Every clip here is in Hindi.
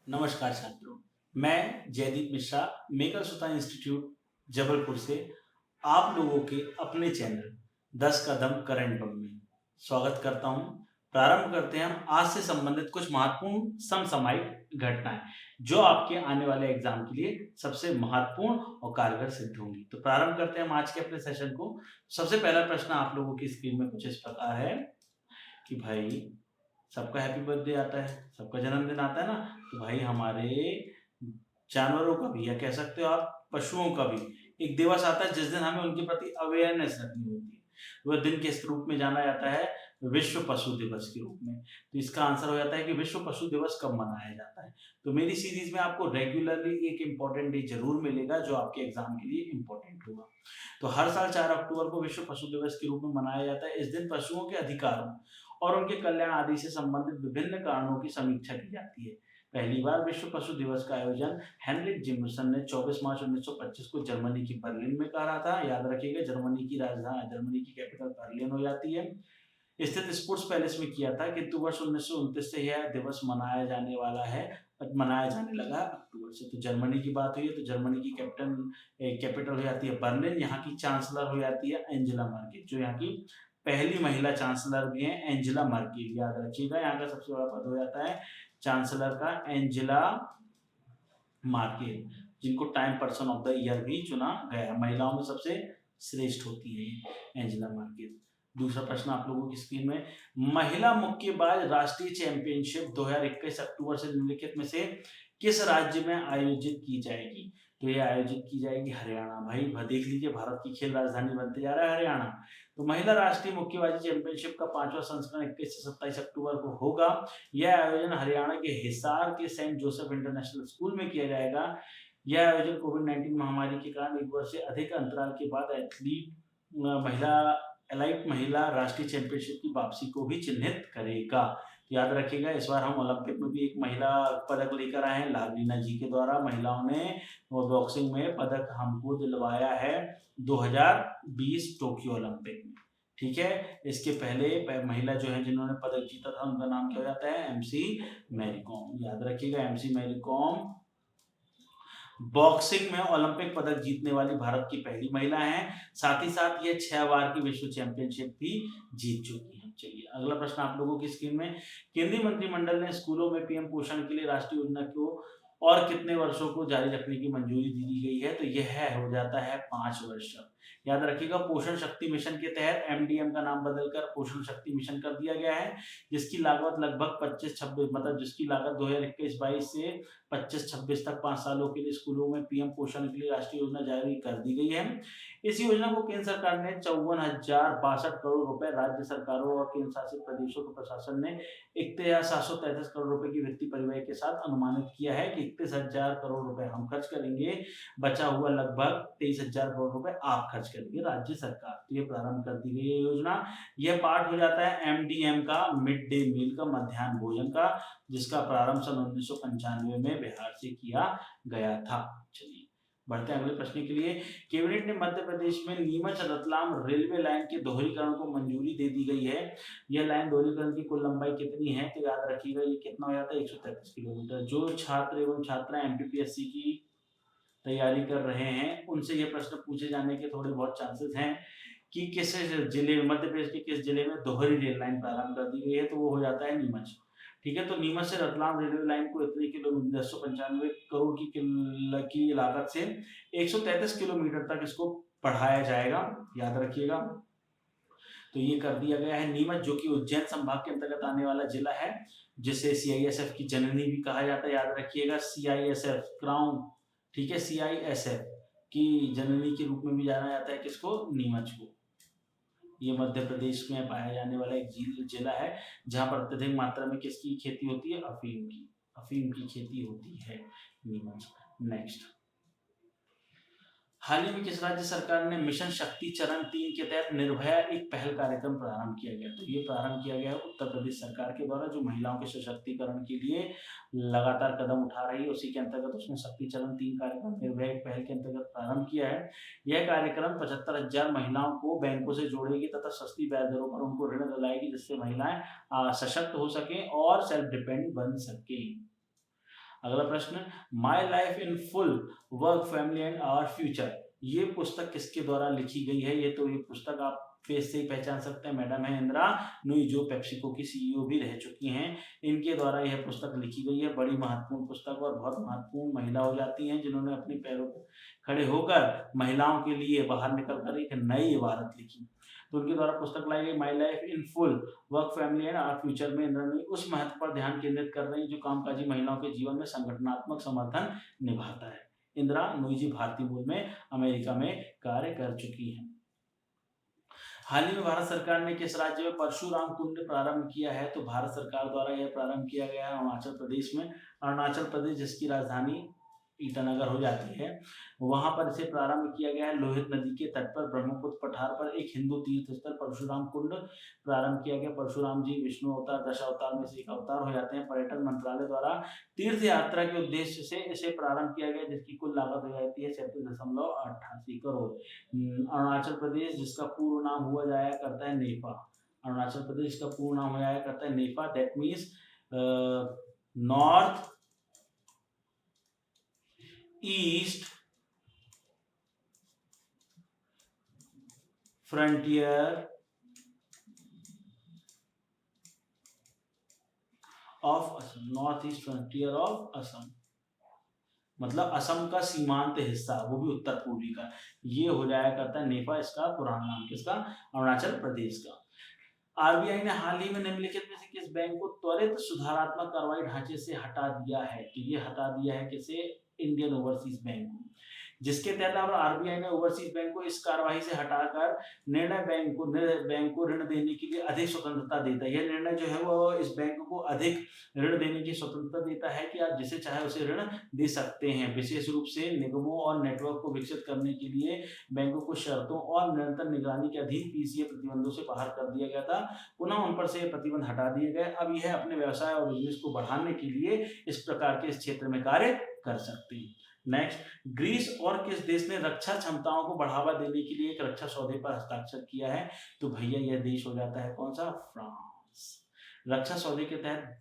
नमस्कार छात्रों, मैं जयदीप मिश्रा मेकल सुता इंस्टीट्यूट जबलपुर से आप लोगों के अपने चैनल 10 कदम करंट में स्वागत करता हूं। प्रारंभ करते हैं हम आज से संबंधित कुछ महत्वपूर्ण समसामयिक घटनाएं जो आपके आने वाले एग्जाम के लिए सबसे महत्वपूर्ण और कारगर सिद्ध होंगी। तो प्रारंभ करते हैं हम आज के अपने सेशन को। सबसे पहला प्रश्न आप लोगों की स्क्रीन में कुछ इस प्रकार है कि भाई सबका हैप्पी बर्थडे आता है, सबका जन्मदिन आता है ना, तो भाई हमारे जानवरों का भी या कह सकते हो आप पशुओं का भी एक दिवस आता है जिस दिन हमें उनके प्रति अवेयरनेस रखनी होती है। वह दिन किस रूप में जाना जाता है? विश्व पशु दिवस के रूप में। तो इसका आंसर हो जाता है कि विश्व पशु दिवस कब मनाया जाता है। तो मेरी सीरीज में आपको रेगुलरली एक इंपॉर्टेंट डे जरूर मिलेगा जो आपके एग्जाम के लिए इंपॉर्टेंट होगा। तो हर साल 4 अक्टूबर को विश्व पशु दिवस के रूप में मनाया जाता है। इस दिन पशुओं के अधिकारों और उनके कल्याण आदि से संबंधित विभिन्न कारणों की समीक्षा की जाती है। पहली बार विश्व पशु दिवस का आयोजन हेनरिक जिम्सन ने 24 मार्च 1925 को जर्मनी की बर्लिन में करा था। याद रखिएगा, जर्मनी की राजधानी, जर्मनी की कैपिटल बर्लिन हो जाती है, स्थित स्पोर्ट्स पैलेस में किया था। किंतु वर्ष 1929 से यह दिवस मनाया जाने लगा अक्टूबर से। तो जर्मनी की बात हुई है तो जर्मनी की कैपिटल हो जाती है बर्लिन। यहाँ की चांसलर हो जाती है एंजेला मर्केल, जो यहाँ की पहली महिला चांसलर भी है एंजेला मर्केल। याद रखिएगा, यहाँ का सबसे बड़ा पद हो जाता है चांसलर का एंजेला मार्केल, जिनको time person of the year भी चुना गया। महिलाओं में सबसे श्रेष्ठ होती है एंजेला मार्केल। दूसरा प्रश्न आप लोगों की स्क्रीन में, महिला मुक्केबाज राष्ट्रीय चैंपियनशिप 2021 अक्टूबर से निम्नलिखित में से किस राज्य में आयोजित की जाएगी? तो ये आयोजित की जाएगी हरियाणा। भाई देख लीजिए, भारत की खेल राजधानी बनते जा रहा है हरियाणा। तो महिला राष्ट्रीय मुक्केबाजी चैंपियनशिप का 5वां संस्करण 21 से 27 अक्टूबर को होगा। यह आयोजन हरियाणा के हिसार के सेंट जोसेफ इंटरनेशनल स्कूल में किया जाएगा। यह आयोजन कोविड-19 महामारी के कारण 1 वर्ष से अधिक अंतराल के बाद एलाइट महिला राष्ट्रीय चैंपियनशिप की वापसी को भी चिन्हित करेगा। याद रखिएगा, इस बार हम ओलंपिक में भी एक महिला पदक लेकर आए हैं, लावलीना जी के द्वारा। महिलाओं ने वो बॉक्सिंग में पदक हमको दिलवाया है 2020 टोक्यो ओलंपिक में। ठीक है, इसके पहले महिला जो है जिन्होंने पदक जीता था उनका नाम क्या हो जाता है? एमसी मैरी कॉम। याद रखिएगा, एमसी मैरी कॉम बॉक्सिंग में ओलंपिक पदक जीतने वाली भारत की पहली महिला है। साथ ही साथ ये 6 बार की विश्व चैंपियनशिप भी जीत चुकी है। चलिए अगला प्रश्न आप लोगों की स्क्रीन में, केंद्रीय मंत्रिमंडल ने स्कूलों में पीएम पोषण के लिए राष्ट्रीय योजना को और कितने वर्षों को जारी रखने की मंजूरी दी गई है? तो यह हो जाता है 5 वर्ष। याद रखिएगा, पोषण शक्ति मिशन के तहत एमडीएम का नाम बदलकर पोषण शक्ति मिशन कर दिया गया है, जिसकी लागत लगभग 25-26 मतलब जिसकी लागत 2021-22 से 25-26 तक 5 सालों के लिए स्कूलों में पीएम पोषण के लिए राष्ट्रीय योजना जारी कर दी गई है। इस योजना को केंद्र सरकार ने 54,062 करोड़ रुपए, राज्य सरकारों और केंद्र शासित प्रदेशों के प्रशासन ने 61,733 करोड़ रुपए की वित्तीय परिव्यय के साथ अनुमानित किया है कि 31,000 करोड़ रुपए हम खर्च करेंगे, बचा हुआ लगभग 23,000 करोड़ रुपए आप खर्च करेंगे राज्य सरकार। तो ये प्रारंभ कर दी गई है योजना। यह पार्ट हो जाता है एमडीएम का, मिड डे मील का, मध्याह्न भोजन का, जिसका प्रारंभ सन 1995 में बिहार से किया गया था। चलिए बढ़ते हैं अगले प्रश्न के लिए। कैबिनेट ने मध्य प्रदेश में नीमच रतलाम रेलवे लाइन के दोहरीकरण को मंजूरी दे दी गई है। यह लाइन दोहरीकरण की कुल लंबाई कितनी है? तो याद रखिएगा, ये कितना हो जाता है? 133 किलोमीटर। जो छात्र एवं छात्राएं एमपीपीएससी की तैयारी कर रहे हैं उनसे ये प्रश्न पूछे जाने के थोड़े बहुत चांसेस हैं कि किस जिले में, मध्य प्रदेश के किस जिले में दोहरी रेल लाइन प्रारंभ कर दी गई है? तो वो हो जाता है नीमच। ठीक है, तो नीमच से रतलाम रेलवे लाइन को इतने किलोमीटर 195 करोड़ की लागत से 133 किलोमीटर तक इसको बढ़ाया जाएगा। याद रखिएगा, तो ये कर दिया गया है। नीमच जो कि उज्जैन संभाग के अंतर्गत आने वाला जिला है, जिसे सीआईएसएफ की जननी भी कहा जाता है। याद रखिएगा, सीआईएसएफ क्राउन, ठीक है, सीआईएसएफ की जननी के रूप में भी जाना जाता है किसको? नीमच को। ये मध्य प्रदेश में पाया जाने वाला एक जिला है जहां पर अत्यधिक मात्रा में किसकी खेती होती है? अफीम की खेती होती है नीमच। नेक्स्ट, हाल ही में किस राज्य सरकार ने मिशन शक्ति चरण 3 के तहत निर्भया एक पहल कार्यक्रम प्रारंभ किया गया? तो ये प्रारंभ किया गया है उत्तर प्रदेश सरकार के द्वारा, जो महिलाओं के सशक्तिकरण के लिए लगातार कदम उठा रही है। उसी के अंतर्गत उसने शक्ति चरण 3 कार्यक्रम निर्भया एक पहल के अंतर्गत प्रारंभ किया है। यह कार्यक्रम 75,000 महिलाओं को बैंकों से जोड़ेगी तथा सस्ती ब्याज दरों पर उनको ऋण दिलाएगी, जिससे महिलाएं सशक्त हो सके और सेल्फ डिपेंड बन सके। अगला प्रश्न, my life in full, work, family and our future, ये पुस्तक किसके द्वारा लिखी गई है? ये पुस्तक आप फेस से ही पहचान सकते हैं, मैडम है इंदिरा नूई, जो पेप्सिको की सीईओ भी रह चुकी हैं। इनके द्वारा यह पुस्तक लिखी गई है। बड़ी महत्वपूर्ण पुस्तक और बहुत महत्वपूर्ण महिला हो जाती हैं जिन्होंने अपने पैरों पर खड़े होकर महिलाओं के लिए बाहर निकलकर एक नई इबारत लिखी। तो उनके द्वारा पुस्तक लाई गई my life in full, work, family and our future में इंदिरा नूई उस महत्व पर ध्यान केंद्रित कर रही है जो कामकाजी महिलाओं के जीवन में संगठनात्मक समर्थन निभाता है। इंदिरा नूई जी भारतीय मूल में अमेरिका में कार्य कर चुकी हैं। हाल ही में भारत सरकार ने किस राज्य में परशुराम कुंड प्रारंभ किया है? तो भारत सरकार द्वारा यह प्रारंभ किया गया है अरुणाचल प्रदेश में। अरुणाचल प्रदेश जिसकी राजधानी ईटानगर हो जाती है, वहां पर इसे प्रारंभ किया गया है। लोहित नदी के तट पर ब्रह्मपुत्र पठार पर एक हिंदू तीर्थ स्थल परशुराम कुंड प्रारंभ किया गया। परशुराम जी विष्णु अवतार, 10 अवतार में से एक अवतार हो जाते हैं। पर्यटन मंत्रालय द्वारा तीर्थ यात्रा के उद्देश्य से इसे प्रारंभ किया गया, जिसकी कुल लागत हो जाती है 37.88 करोड़। अरुणाचल प्रदेश जिसका पूर्ण नाम हुआ जाया करता है नेपा, अरुणाचल प्रदेश का पूर्ण नाम हो जाया करता है Nipah, that means north east frontier of Assam, north east frontier of Assam, मतलब असम का सीमांत हिस्सा, वो भी उत्तर पूर्वी का, ये हो जाया करता है नेपा। इसका पुराना नाम किसका? अरुणाचल प्रदेश का। आरबीआई ने हाल ही में निम्नलिखित में से किस बैंक को त्वरित सुधारात्मक कार्रवाई ढांचे से हटा दिया है? तो ये हटा दिया है किसे? इंडियन ओवरसीज बैंक को, जिसके तहत आरबीआई ने ओवरसीज बैंक को इस कार्रवाई से हटाकर निर्णय बैंक को ऋण देने के लिए अधिक स्वतंत्रता देता है। यह निर्णय जो है वो इस बैंक को अधिक ऋण देने की स्वतंत्रता देता है कि आप जिसे चाहे उसे ऋण दे सकते हैं। विशेष रूप से निगमों और नेटवर्क को विकसित करने के लिए बैंकों को शर्तों और निरंतर निगरानी के अधीन पीसीए प्रतिबंधों से बाहर कर दिया गया था। पुनः उन पर से प्रतिबंध हटा दिए गए। अब यह अपने व्यवसाय और बिजनेस को बढ़ाने के लिए इस प्रकार के इस क्षेत्र में कार्य कर सकते हैं। नेक्स्ट, ग्रीस और किस देश ने रक्षा क्षमताओं को बढ़ावा देने के लिए एक रक्षा सौदे पर हस्ताक्षर किया है? तो भैया यह देश हो जाता है कौन सा? फ्रांस। रक्षा सौदे के तहत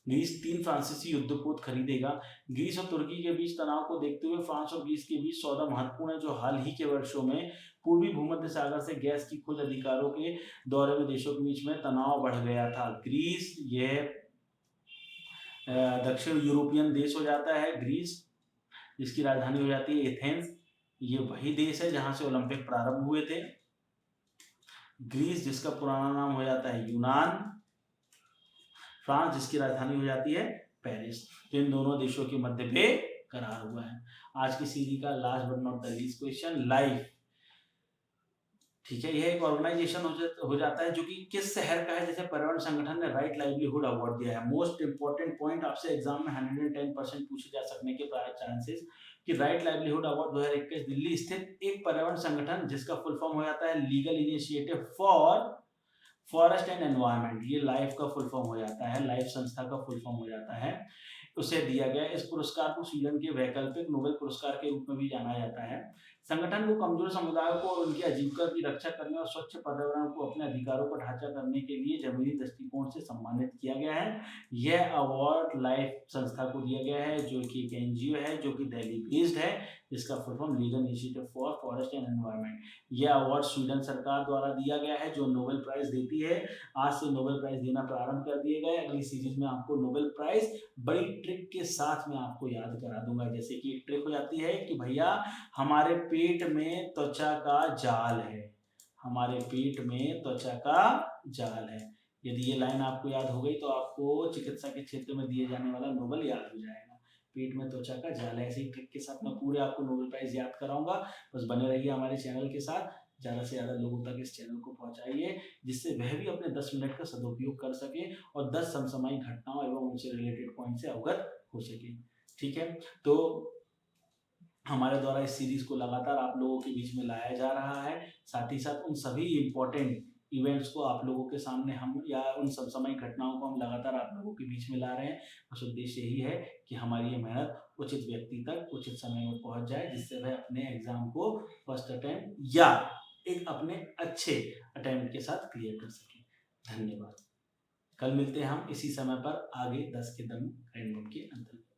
ग्रीस 3 फ्रांसीसी युद्धपोत खरीदेगा। ग्रीस और तुर्की के बीच तनाव को देखते हुए फ्रांस और ग्रीस के बीच सौदा महत्वपूर्ण है, जो हाल ही के वर्षों में पूर्वी भूमध्य सागर से गैस की खोज अधिकारों के दौरे में देशों के बीच में तनाव बढ़ गया था। ग्रीस यह दक्षिण यूरोपियन देश हो जाता है। ग्रीस जिसकी राजधानी हो जाती है एथेंस, ये वही देश है जहां से ओलंपिक प्रारंभ हुए थे। ग्रीस जिसका पुराना नाम हो जाता है यूनान, फ्रांस जिसकी राजधानी हो जाती है पेरिस। तो इन दोनों देशों के मध्य पे करार हुआ है। आज की सीरीज का last but not the least question, life, ठीक है, यह एक ऑर्गेनाइजेशन हो जाता है जो कि किस शहर का है? जैसे पर्यावरण संगठन ने राइट लाइवलीहुड अवार्ड दिया है। मोस्ट इंपोर्टेंट पॉइंट आपसे एग्जाम में 110% पूछे जा सकने के चांसेस कि राइट लाइवलीहुड अवार्ड 2021 दिल्ली स्थित एक पर्यावरण संगठन जिसका फुल फॉर्म हो जाता है legal initiative for forest and environment, ये लाइफ का फुल फॉर्म हो जाता है, लाइफ संस्था का फुल फॉर्म हो जाता है, उसे दिया गया। इस पुरस्कार को स्वीडन के वैकल्पिक नोबेल पुरस्कार के रूप में भी जाना जाता है। संगठन को कमजोर समुदायों को और उनकी आजीविका की रक्षा करने और स्वच्छ पर्यावरण को अपने अधिकारों पर ढांचा करने के लिए जमीनी दृष्टिकोण से सम्मानित किया गया है। यह अवार्ड लाइफ संस्था को दिया गया है, जो कि एक एनजीओ है जो कि दिल्ली बेस्ड है, जिसका full form legal initiative for forest and environment. यह अवार्ड स्वीडन सरकार द्वारा दिया गया है, जो नोबेल प्राइज देती है। आज से नोबेल प्राइज देना प्रारंभ कर दिए गए। अगली सीरीज में आपको नोबेल प्राइज बड़ी ट्रिक के साथ में आपको याद करा दूंगा। जैसे कि एक ट्रिक हो जाती है कि भैया हमारे पेट में त्वचा का जाल है, हमारे पेट में त्वचा का जाल है। यदि ये लाइन आपको याद हो गई तो आपको चिकित्सा के क्षेत्र में दिए जाने वाला नोबेल याद हो जाएगा। पेट में त्वचा का जाल है। ऐसे ही ट्रिक के साथ मैं पूरे आपको नोबेल प्राइज याद कराऊंगा। बस बने रहिए हमारे चैनल के साथ, ज़्यादा से ज़्यादा लोगों तक इस चैनल को पहुंचाइए, जिससे वह भी अपने 10 मिनट का सदुपयोग कर सके और 10 समसामयिक घटनाओं एवं उनसे रिलेटेड पॉइंट से अवगत हो सके। ठीक है, तो हमारे द्वारा इस सीरीज को लगातार आप लोगों के बीच में लाया जा रहा है। साथ ही साथ उन सभी इम्पोर्टेंट इवेंट्स को आप लोगों के सामने हम, या उन समसामयिक घटनाओं को हम लगातार आप लोगों के बीच में ला रहे हैं। बस उद्देश्य यही है कि हमारी ये मेहनत उचित व्यक्ति तक उचित समय में पहुंच जाए, जिससे वह अपने एग्जाम को फर्स्ट अटेम्प्ट या एक अपने अच्छे अटेम्प्ट के साथ क्लियर कर सके। धन्यवाद। कल मिलते हैं हम इसी समय पर आगे 10 के दम के अंतर्गत।